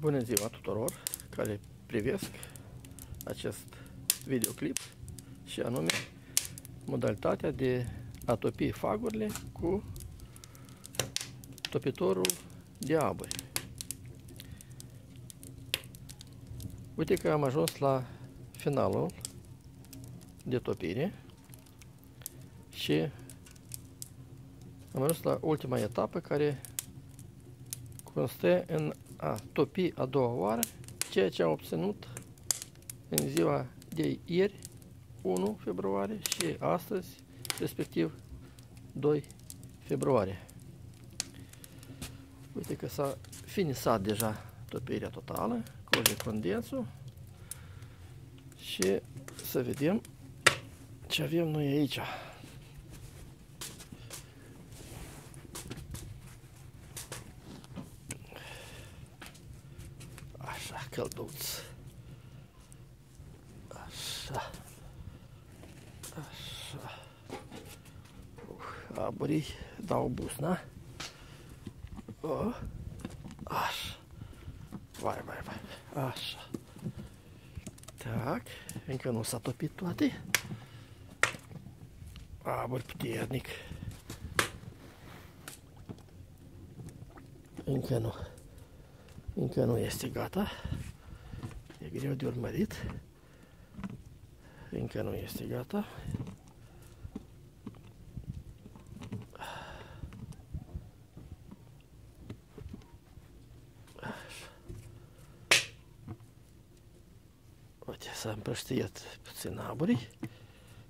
Bună ziua tuturor care privesc acest videoclip și anume modalitatea de a topi fagurile cu topitorul de aburi. Uite că am ajuns la finalul de topire și am ajuns la ultima etapă, care constă în a topi a doua oară ceea ce am obținut în ziua de ieri, 1 februarie, și astăzi, respectiv 2 februarie. Uite că s-a finisat deja topirea totală, curge condensul și să vedem ce avem noi aici. Așa, călduț. Așa. Așa. Aburii dau busna. Așa. Vai. Așa. Tac. Încă nu s-a topit toate. Aburi puternic. Încă nu. Încă nu este gata. E greu de urmărit. Încă nu este gata. Uite, s-a împrăștiat puțin aburii.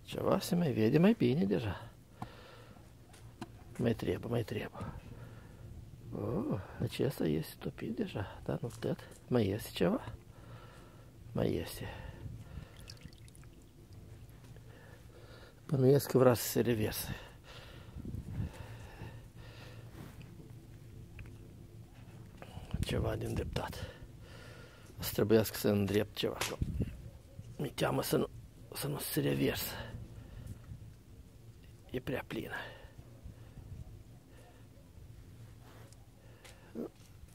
Ceva se mai vede mai bine deja. Mai trebuie. Acesta este topit deja, dar nu tot. Mai este ceva? Mai este. Bănuiesc că vrea să se reverse. Ceva de îndreptat. O să trebuiască să îndrept ceva, că mi-e teamă să nu se reversă. E prea plină.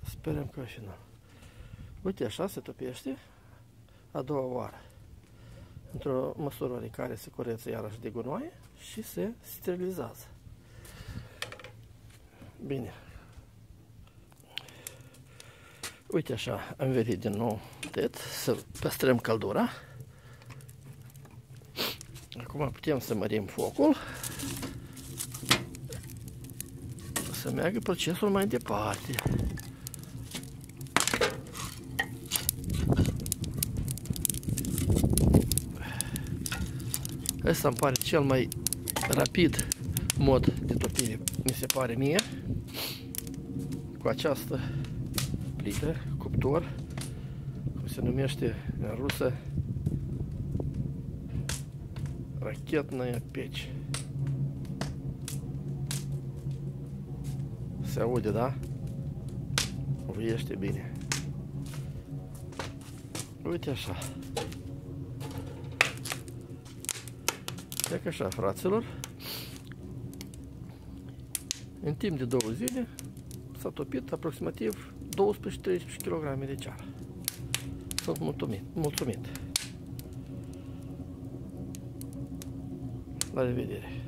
Sperăm că și nu. Uite, așa se topește a doua oară. Într-o măsură în care se curăță iarăși de gunoaie și se sterilizează. Bine. Uite așa, am venit din nou să păstrăm căldura. Acum putem să mărim focul, să meargă procesul mai departe. Ăsta îmi pare cel mai rapid mod de topire, mi se pare mie, cu această plită, cuptor, cum se numește în rusă, rachetная печь. Se aude, da? Uiește bine. Uite așa. Ia că așa, fraților, în timp de 2 zile s-a topit aproximativ 12-13 kg de ceară. Sunt mulțumit. La revedere!